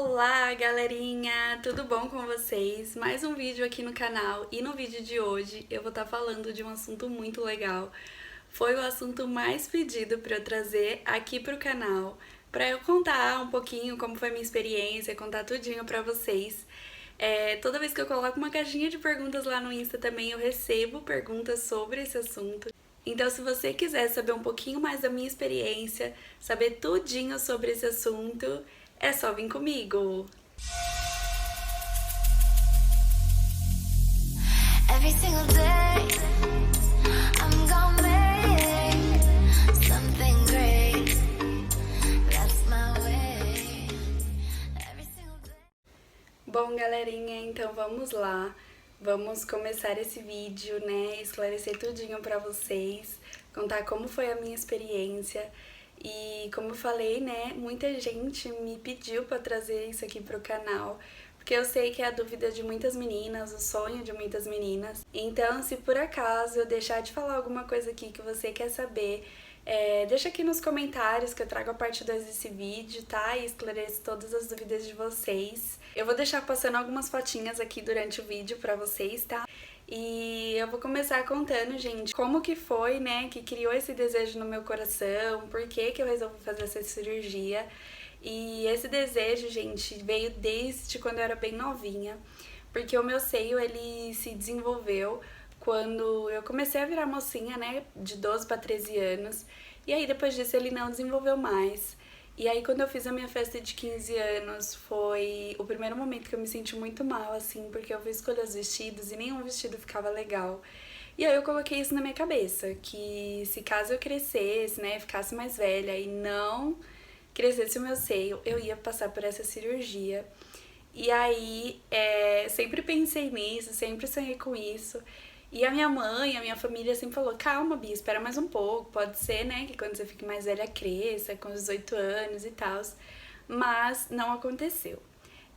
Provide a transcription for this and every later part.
Olá, galerinha! Tudo bom com vocês? Mais um vídeo aqui no canal e no vídeo de hoje eu vou estar falando de um assunto muito legal. Foi o assunto mais pedido para eu trazer aqui pro canal, para eu contar um pouquinho como foi a minha experiência, contar tudinho para vocês. Toda vez que eu coloco uma caixinha de perguntas lá no Insta também eu recebo perguntas sobre esse assunto. Então, se você quiser saber um pouquinho mais da minha experiência, saber tudinho sobre esse assunto, é só vir comigo! Every single day, I'm gonna make something great. That's my way. Every single day. Bom, galerinha, então vamos lá. Vamos começar esse vídeo, né? Esclarecer tudinho pra vocês, contar como foi a minha experiência. E como eu falei, né, muita gente me pediu pra trazer isso aqui pro canal, porque eu sei que é a dúvida de muitas meninas, o sonho de muitas meninas. Então, se por acaso eu deixar de falar alguma coisa aqui que você quer saber, deixa aqui nos comentários que eu trago a parte 2 desse vídeo, tá? E esclareço todas as dúvidas de vocês. Eu vou deixar passando algumas fotinhas aqui durante o vídeo pra vocês, tá? E eu vou começar contando, gente, como que foi, né, que criou esse desejo no meu coração, por que que eu resolvi fazer essa cirurgia. E esse desejo, gente, veio desde quando eu era bem novinha, porque o meu seio, ele se desenvolveu quando eu comecei a virar mocinha, né, de 12 para 13 anos, e aí depois disso ele não desenvolveu mais. E aí quando eu fiz a minha festa de 15 anos, foi o primeiro momento que eu me senti muito mal, assim, porque eu fui escolher os vestidos e nenhum vestido ficava legal. E aí eu coloquei isso na minha cabeça, que se caso eu crescesse, né, ficasse mais velha e não crescesse o meu seio, eu ia passar por essa cirurgia. E aí, sempre pensei nisso, sempre sonhei com isso. E a minha mãe, a minha família sempre falou, calma, Bia, espera mais um pouco, pode ser, né, que quando você fique mais velha cresça, com os 18 anos e tal. Mas não aconteceu.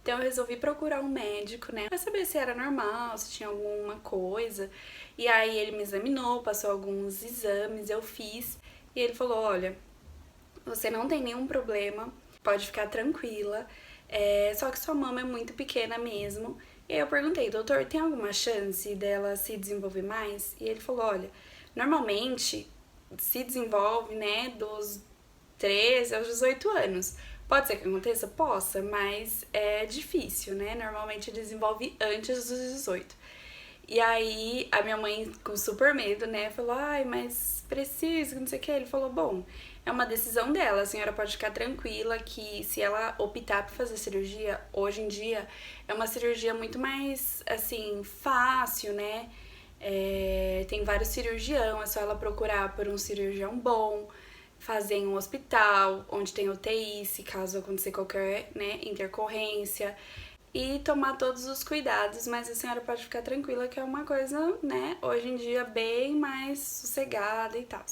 Então eu resolvi procurar um médico, né, pra saber se era normal, se tinha alguma coisa. E aí ele me examinou, passou alguns exames, eu fiz. E ele falou, olha, você não tem nenhum problema, pode ficar tranquila. Só que sua mama é muito pequena mesmo. E aí eu perguntei, doutor, tem alguma chance dela se desenvolver mais? E ele falou, olha, normalmente se desenvolve, né, dos 13 aos 18 anos. Pode ser que aconteça? Possa, mas é difícil, né? Normalmente desenvolve antes dos 18. E aí a minha mãe, com super medo, né, falou, ai, mas precisa, não sei o que. Ele falou, bom, é uma decisão dela, a senhora pode ficar tranquila que se ela optar por fazer cirurgia, hoje em dia é uma cirurgia muito mais, assim, fácil, né? Tem vários cirurgiões, é só ela procurar por um cirurgião bom, fazer em um hospital, onde tem UTI, se caso acontecer qualquer, né, intercorrência, e tomar todos os cuidados, mas a senhora pode ficar tranquila que é uma coisa, né, hoje em dia bem mais sossegada e tal.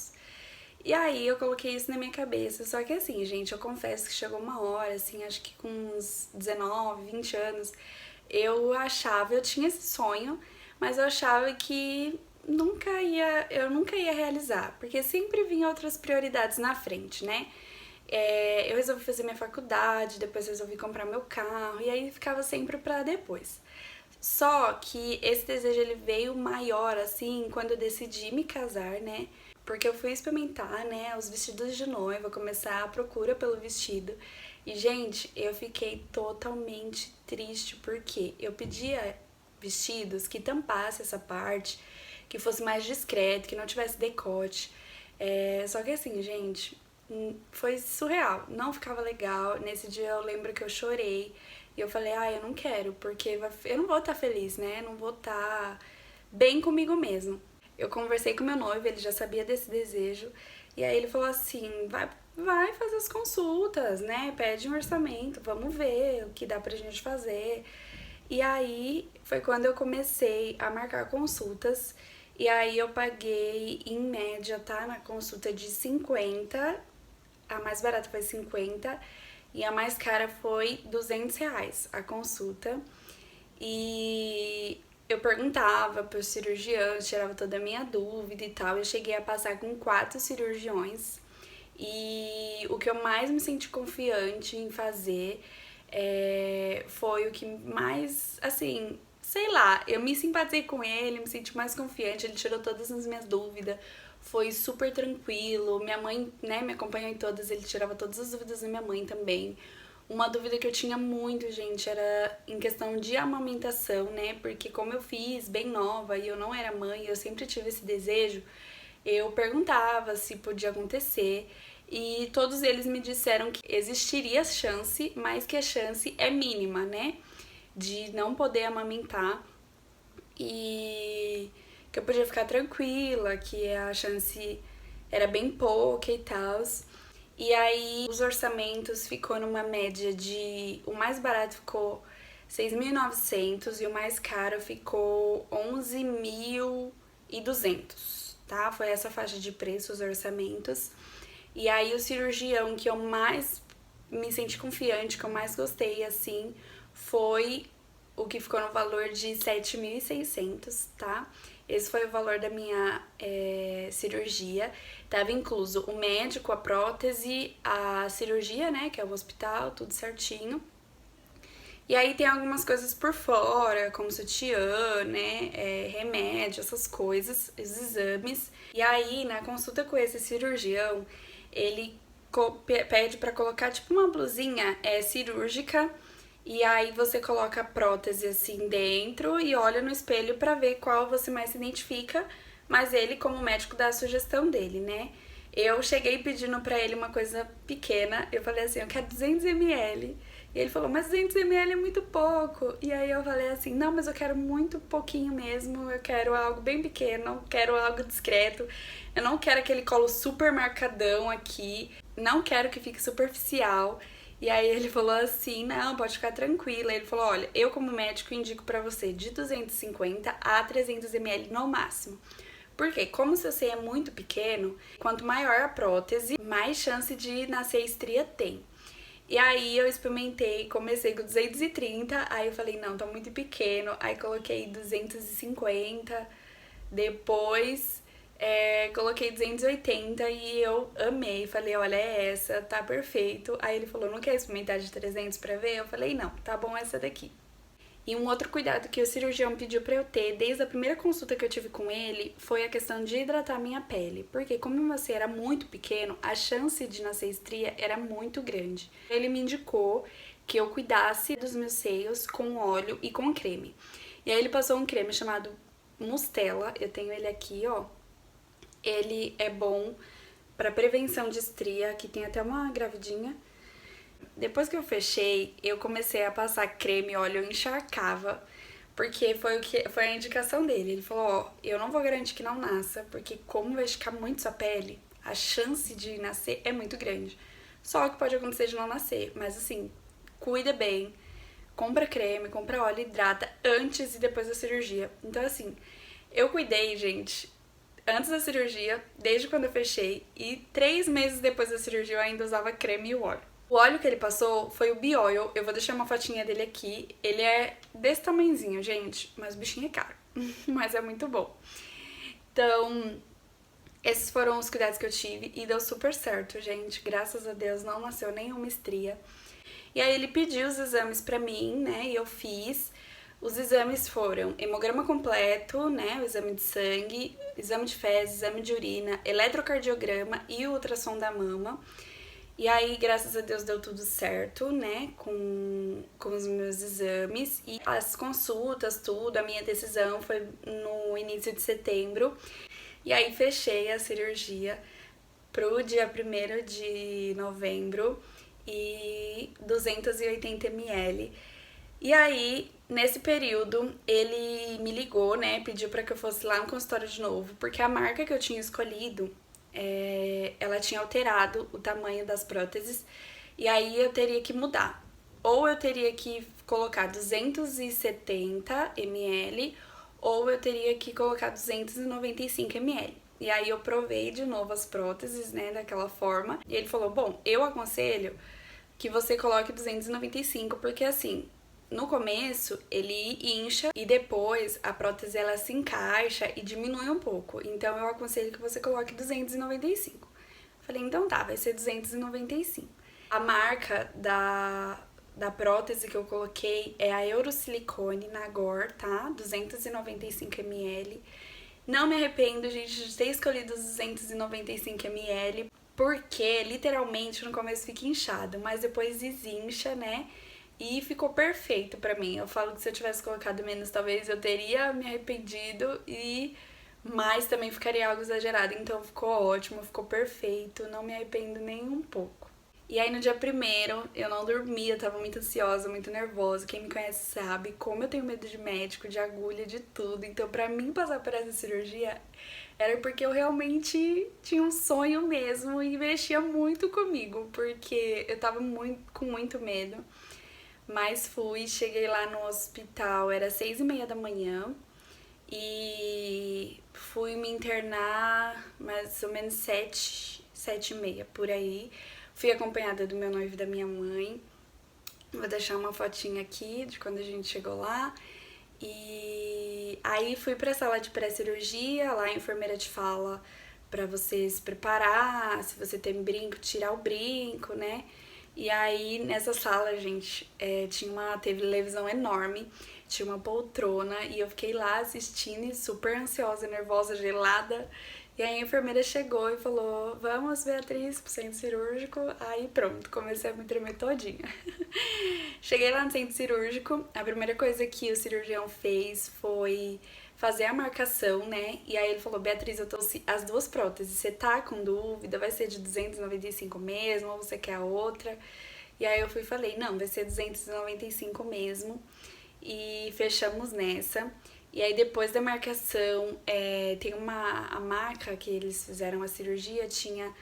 E aí eu coloquei isso na minha cabeça, só que assim, gente, eu confesso que chegou uma hora, assim, acho que com uns 19, 20 anos, eu tinha esse sonho, mas eu achava que eu nunca ia realizar, porque sempre vinha outras prioridades na frente, né? Eu resolvi fazer minha faculdade, depois resolvi comprar meu carro, e aí ficava sempre pra depois. Só que esse desejo ele veio maior, assim, quando eu decidi me casar, né? Porque eu fui experimentar, né, os vestidos de noiva, começar a procura pelo vestido. E, gente, eu fiquei totalmente triste, porque eu pedia vestidos que tampasse essa parte, que fosse mais discreto, que não tivesse decote. Só que assim, gente, foi surreal, não ficava legal. Nesse dia eu lembro que eu chorei e eu falei, eu não quero, porque eu não vou estar feliz, né? Não vou estar bem comigo mesmo. Eu conversei com meu noivo, ele já sabia desse desejo, e aí ele falou assim, vai fazer as consultas, né? Pede um orçamento, vamos ver o que dá pra gente fazer. E aí foi quando eu comecei a marcar consultas, e aí eu paguei em média, tá? Na consulta de 50, a mais barata foi 50 e a mais cara foi R$ 200 a consulta. E eu perguntava pros cirurgiões, tirava toda a minha dúvida e tal. Eu cheguei a passar com 4 cirurgiões. E o que eu mais me senti confiante em fazer foi o que mais, assim, sei lá, eu me simpatizei com ele, me senti mais confiante, ele tirou todas as minhas dúvidas, foi super tranquilo, minha mãe, né, me acompanhou em todas, ele tirava todas as dúvidas da minha mãe também. Uma dúvida que eu tinha muito, gente, era em questão de amamentação, né, porque como eu fiz bem nova e eu não era mãe, eu sempre tive esse desejo, eu perguntava se podia acontecer e todos eles me disseram que existiria chance, mas que a chance é mínima, né? De não poder amamentar e que eu podia ficar tranquila, que a chance era bem pouca e tal. E aí os orçamentos ficou numa média de... O mais barato ficou 6.900 e o mais caro ficou 11.200, tá? Foi essa faixa de preço, os orçamentos. E aí o cirurgião que eu mais me senti confiante, que eu mais gostei, assim, foi o que ficou no valor de 7.600, tá? Esse foi o valor da minha cirurgia. Tava incluso o médico, a prótese, a cirurgia, né, que é o hospital, tudo certinho. E aí tem algumas coisas por fora, como sutiã, né, remédio, essas coisas, os exames. E aí, na consulta com esse cirurgião, ele pede pra colocar tipo uma blusinha cirúrgica. E aí você coloca a prótese assim dentro e olha no espelho pra ver qual você mais se identifica. Mas ele, como médico, dá a sugestão dele, né? Eu cheguei pedindo pra ele uma coisa pequena. Eu falei assim, eu quero 200 ml. E ele falou, mas 200 ml é muito pouco. E aí eu falei assim, não, mas eu quero muito pouquinho mesmo. Eu quero algo bem pequeno, quero algo discreto. Eu não quero aquele colo super marcadão aqui. Não quero que fique superficial. E aí ele falou assim, não, pode ficar tranquila. Ele falou, olha, eu como médico indico pra você de 250 a 300 ml no máximo. Porque como seu seio é muito pequeno, quanto maior a prótese, mais chance de nascer estria tem. E aí eu experimentei, comecei com 230, aí eu falei, não, tá muito pequeno. Aí coloquei 250, depois coloquei 280 e eu amei. Falei, olha, é essa, tá perfeito. Aí ele falou, não quer experimentar de 300 pra ver? Eu falei, não, tá bom essa daqui. E um outro cuidado que o cirurgião pediu pra eu ter desde a primeira consulta que eu tive com ele foi a questão de hidratar minha pele. Porque como meu seio era muito pequeno, a chance de nascer estria era muito grande. Ele me indicou que eu cuidasse dos meus seios com óleo e com creme. E aí ele passou um creme chamado Mustela, eu tenho ele aqui, ó. Ele é bom pra prevenção de estria, aqui tem até uma gravidinha. Depois que eu fechei, eu comecei a passar creme, óleo, eu encharcava, porque foi a indicação dele. Ele falou, ó, eu não vou garantir que não nasça, porque como vai esticar muito sua pele, a chance de nascer é muito grande. Só que pode acontecer de não nascer, mas assim, cuida bem, compra creme, compra óleo, hidrata antes e depois da cirurgia. Então assim, eu cuidei, gente, antes da cirurgia, desde quando eu fechei, e 3 meses depois da cirurgia eu ainda usava creme e o óleo. O óleo que ele passou foi o Bioil, eu vou deixar uma fotinha dele aqui. Ele é desse tamanhozinho, gente, mas o bichinho é caro, mas é muito bom. Então, esses foram os cuidados que eu tive e deu super certo, gente. Graças a Deus não nasceu nenhuma estria. E aí ele pediu os exames pra mim, né, e eu fiz. Os exames foram hemograma completo, né, o exame de sangue, exame de fezes, exame de urina, eletrocardiograma e o ultrassom da mama. E aí, graças a Deus, deu tudo certo, né, com os meus exames. E as consultas, tudo, a minha decisão foi no início de setembro. E aí, fechei a cirurgia pro dia 1º de novembro e 280 ml. E aí, nesse período, ele me ligou, né, pediu pra que eu fosse lá no consultório de novo, porque a marca que eu tinha escolhido... ela tinha alterado o tamanho das próteses e aí eu teria que mudar. Ou eu teria que colocar 270 ml ou eu teria que colocar 295 ml. E aí eu provei de novo as próteses, né, daquela forma. E ele falou, bom, eu aconselho que você coloque 295, porque assim... No começo, ele incha e depois a prótese ela se encaixa e diminui um pouco. Então, eu aconselho que você coloque 295. Falei, então tá, vai ser 295. A marca da prótese que eu coloquei é a Eurosilicone Nagor, tá? 295 ml. Não me arrependo, gente, de ter escolhido os 295 ml, porque literalmente no começo fica inchado, mas depois desincha, né? E ficou perfeito pra mim. Eu falo que se eu tivesse colocado menos, talvez eu teria me arrependido, mas também ficaria algo exagerado. Então ficou ótimo, ficou perfeito, não me arrependo nem um pouco. E aí no dia 1º eu não dormia, tava muito ansiosa, muito nervosa. Quem me conhece sabe como eu tenho medo de médico, de agulha, de tudo. Então pra mim passar por essa cirurgia era porque eu realmente tinha um sonho mesmo e mexia muito comigo, porque eu tava com muito medo. Mas fui, cheguei lá no hospital, era 6h30 da manhã e fui me internar mais ou menos 7h30 por aí. Fui acompanhada do meu noivo e da minha mãe. Vou deixar uma fotinha aqui de quando a gente chegou lá. E aí fui pra sala de pré-cirurgia, lá a enfermeira te fala pra você se preparar, se você tem brinco, tirar o brinco, né? E aí nessa sala, gente, teve televisão enorme, tinha uma poltrona e eu fiquei lá assistindo e super ansiosa, nervosa, gelada. E aí a enfermeira chegou e falou, vamos, Beatriz, pro centro cirúrgico. Aí pronto, comecei a me tremer todinha. Cheguei lá no centro cirúrgico, a primeira coisa que o cirurgião fez foi fazer a marcação, né? E aí ele falou, Beatriz, eu tô as duas próteses, você tá com dúvida? Vai ser de 295 mesmo ou você quer a outra? E aí eu fui e falei, não, vai ser 295 mesmo. E fechamos nessa. E aí depois da marcação, tem a maca que eles fizeram a cirurgia, tinha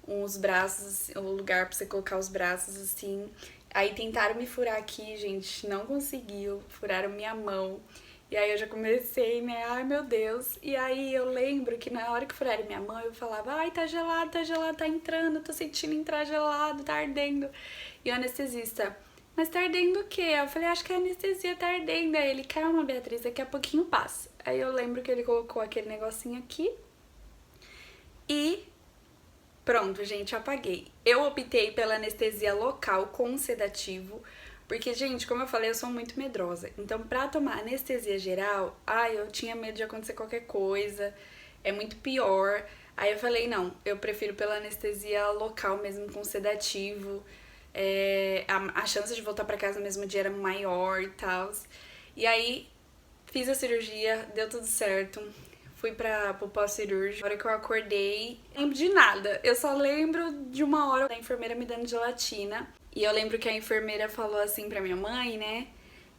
uns braços, um lugar pra você colocar os braços assim. Aí tentaram me furar aqui, gente, não conseguiu, furaram minha mão. E aí eu já comecei, né, ai meu Deus. E aí eu lembro que na hora que furaram minha mão, eu falava, ai tá gelado, tá entrando, tô sentindo entrar gelado, tá ardendo. E o anestesista, mas tá ardendo o quê? Eu falei, acho que a anestesia tá ardendo. Aí ele, calma, Beatriz, daqui a pouquinho passa. Aí eu lembro que ele colocou aquele negocinho aqui e pronto, gente, apaguei. Eu optei pela anestesia local com sedativo, porque, gente, como eu falei, eu sou muito medrosa. Então, pra tomar anestesia geral, eu tinha medo de acontecer qualquer coisa, é muito pior. Aí eu falei, não, eu prefiro pela anestesia local mesmo com sedativo. A chance de voltar pra casa no mesmo dia era maior e tal. E aí fiz a cirurgia, deu tudo certo. Fui pro pós-cirúrgico. Na hora que eu acordei, não lembro de nada. Eu só lembro de uma hora da enfermeira me dando gelatina. E eu lembro que a enfermeira falou assim pra minha mãe, né?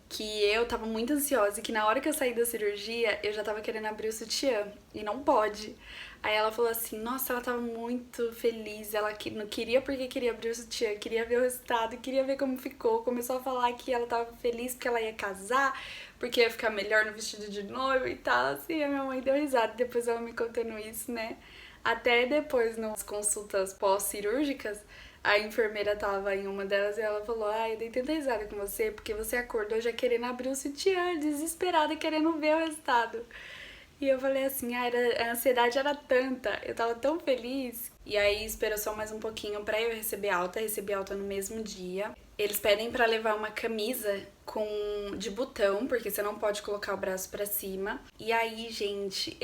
Que eu tava muito ansiosa e que na hora que eu saí da cirurgia, eu já tava querendo abrir o sutiã. E não pode. Aí ela falou assim, nossa, ela tava muito feliz, ela não queria porque queria abrir o sutiã, queria ver o resultado, queria ver como ficou. Começou a falar que ela tava feliz porque ela ia casar, porque ia ficar melhor no vestido de noivo e tal, assim. A minha mãe deu risada, depois ela me contando isso, né? Até depois, nas consultas pós-cirúrgicas, a enfermeira tava em uma delas e ela falou, eu dei tanta risada com você porque você acordou já querendo abrir o sutiã, desesperada, querendo ver o resultado. E eu falei assim, a ansiedade era tanta, eu tava tão feliz. E aí esperou só mais um pouquinho pra eu recebi alta no mesmo dia. Eles pedem pra levar uma camisa de botão, porque você não pode colocar o braço pra cima. E aí, gente,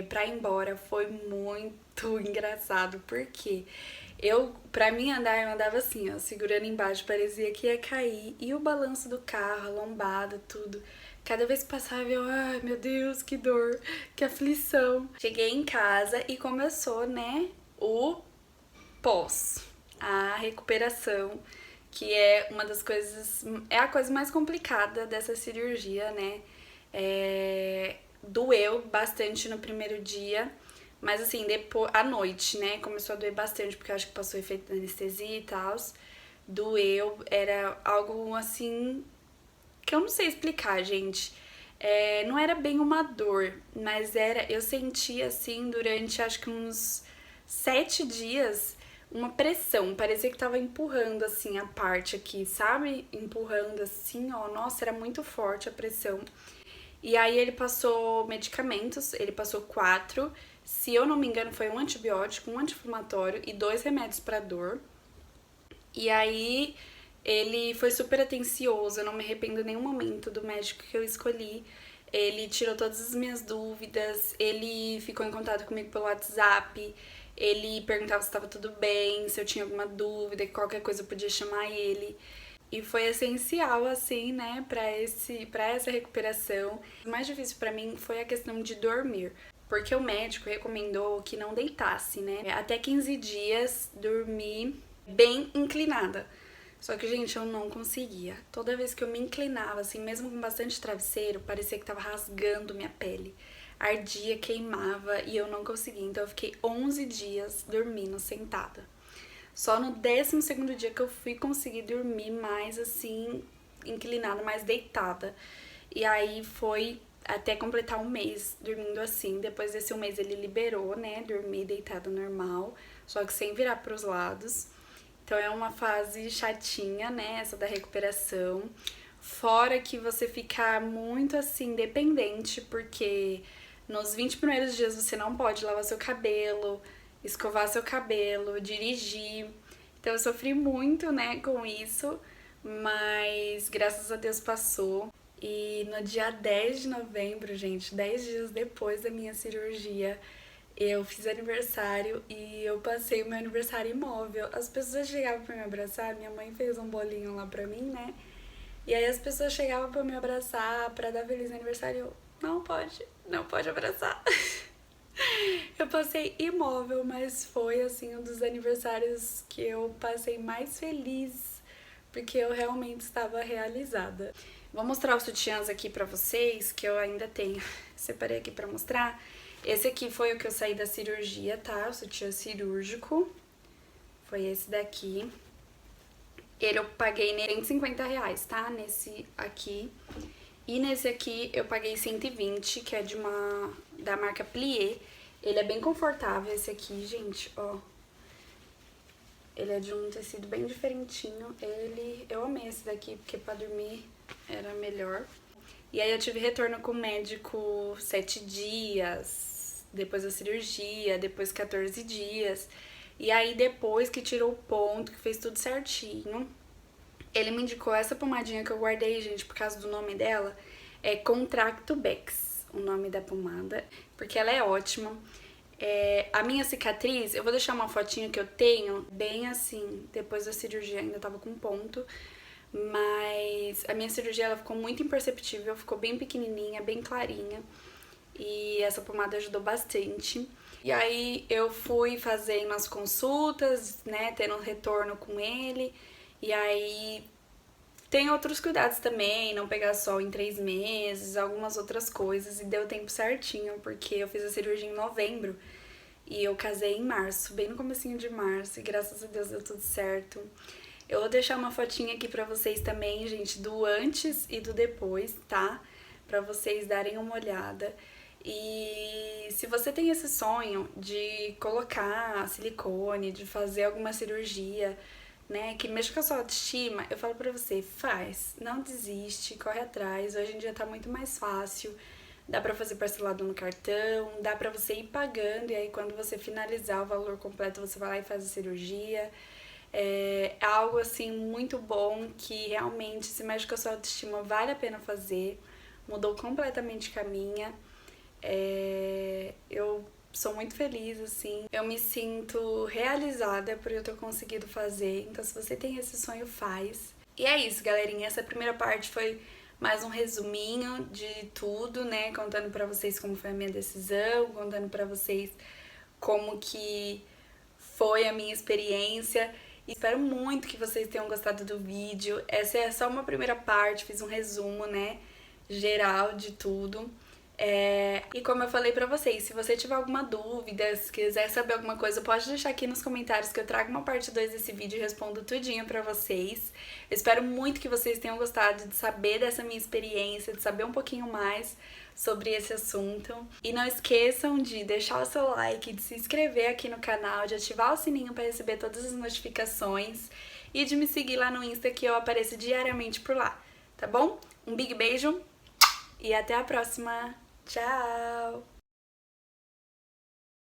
pra ir embora foi muito engraçado, porque pra mim andar, eu andava assim, ó, segurando embaixo, parecia que ia cair. E o balanço do carro, a lombada, tudo. Cada vez que passava eu, ai meu Deus, que dor, que aflição. Cheguei em casa e começou, né, o pós, a recuperação, que é uma das coisas, é a coisa mais complicada dessa cirurgia, né. Doeu bastante no primeiro dia, mas assim, depois, à noite, né, começou a doer bastante, porque eu acho que passou o efeito da anestesia e tal. Doeu, era algo assim que eu não sei explicar, gente. Não era bem uma dor, mas eu senti assim durante acho que uns 7 dias uma pressão, parecia que tava empurrando assim a parte aqui, sabe? Empurrando assim, ó, nossa, era muito forte a pressão. E aí ele passou medicamentos, ele passou 4, se eu não me engano foi um antibiótico, um anti-inflamatório e 2 remédios pra dor. E aí Ele foi super atencioso, eu não me arrependo em nenhum momento do médico que eu escolhi. Ele tirou todas as minhas dúvidas, ele ficou em contato comigo pelo WhatsApp, ele perguntava se estava tudo bem, se eu tinha alguma dúvida, qualquer coisa eu podia chamar ele. E foi essencial, assim, né, pra essa recuperação. O mais difícil pra mim foi a questão de dormir, porque o médico recomendou que não deitasse, né, até 15 dias dormir bem inclinada. Só que, gente, eu não conseguia. Toda vez que eu me inclinava, assim, mesmo com bastante travesseiro, parecia que tava rasgando minha pele. Ardia, queimava e eu não conseguia. Então eu fiquei 11 dias dormindo sentada. Só no 12º dia que eu fui conseguir dormir mais, assim, inclinada, mais deitada. E aí foi até completar um mês dormindo assim. Depois desse um mês ele liberou, né, dormir deitada normal, só que sem virar pros lados. Então é uma fase chatinha, né, essa da recuperação. Fora que você fica muito, assim, dependente, porque nos 20 primeiros dias você não pode lavar seu cabelo, escovar seu cabelo, dirigir. Então eu sofri muito, né, com isso, mas graças a Deus passou. E no dia 10 de novembro, gente, 10 dias depois da minha cirurgia, eu fiz aniversário e eu passei o meu aniversário imóvel. As pessoas chegavam pra me abraçar, minha mãe fez um bolinho lá pra mim, né? E aí as pessoas chegavam pra me abraçar, pra dar feliz aniversário, eu, não pode abraçar. Eu passei imóvel, mas foi, assim, um dos aniversários que eu passei mais feliz, porque eu realmente estava realizada. Vou mostrar os sutiãs aqui pra vocês, que eu ainda tenho. Separei aqui pra mostrar. Esse aqui foi o que eu saí da cirurgia, tá? O sutiã cirúrgico. Foi esse daqui. Ele eu paguei R$150, tá? Nesse aqui. E nesse aqui eu paguei 120, que é da marca Plié. Ele é bem confortável, esse aqui, gente, ó. Ele é de um tecido bem diferentinho. Eu amei esse daqui, porque pra dormir era melhor. E aí eu tive retorno com o médico 7 dias, depois da cirurgia, depois 14 dias. E aí depois que tirou o ponto, que fez tudo certinho, ele me indicou essa pomadinha que eu guardei, gente, por causa do nome dela. É Contracto Bex, o nome da pomada, porque ela é ótima. A minha cicatriz, eu vou deixar uma fotinha que eu tenho, bem assim, depois da cirurgia ainda tava com ponto. Mas a minha cirurgia ela ficou muito imperceptível, ficou bem pequenininha, bem clarinha. E essa pomada ajudou bastante. E aí eu fui fazendo as consultas, né, tendo um retorno com ele. E aí tem outros cuidados também, não pegar sol em 3 meses, algumas outras coisas. E deu tempo certinho, porque eu fiz a cirurgia em novembro e eu casei em março, bem no comecinho de março. E graças a Deus deu tudo certo. Eu vou deixar uma fotinha aqui pra vocês também, gente, do antes e do depois, tá? Pra vocês darem uma olhada. E se você tem esse sonho de colocar silicone, de fazer alguma cirurgia, né, que mexa com a sua autoestima, eu falo pra você, faz, não desiste, corre atrás. Hoje em dia tá muito mais fácil, dá pra fazer parcelado no cartão, dá pra você ir pagando, e aí quando você finalizar o valor completo, você vai lá e faz a cirurgia. É algo, assim, muito bom, que realmente, se mexe com a sua autoestima, vale a pena fazer, mudou completamente a minha. Eu sou muito feliz, assim, eu me sinto realizada por eu ter conseguido fazer. Então se você tem esse sonho, faz. E é isso, galerinha, essa primeira parte foi mais um resuminho de tudo, né, contando pra vocês como foi a minha decisão, contando pra vocês como que foi a minha experiência. Espero muito que vocês tenham gostado do vídeo. Essa é só uma primeira parte, fiz um resumo, né, geral de tudo. E como eu falei pra vocês, se você tiver alguma dúvida, se quiser saber alguma coisa, pode deixar aqui nos comentários que eu trago uma parte 2 desse vídeo e respondo tudinho pra vocês. Eu espero muito que vocês tenham gostado de saber dessa minha experiência, de saber um pouquinho mais sobre esse assunto. E não esqueçam de deixar o seu like, de se inscrever aqui no canal, de ativar o sininho para receber todas as notificações e de me seguir lá no Insta, que eu apareço diariamente por lá, tá bom? Um big beijo e até a próxima! Tchau!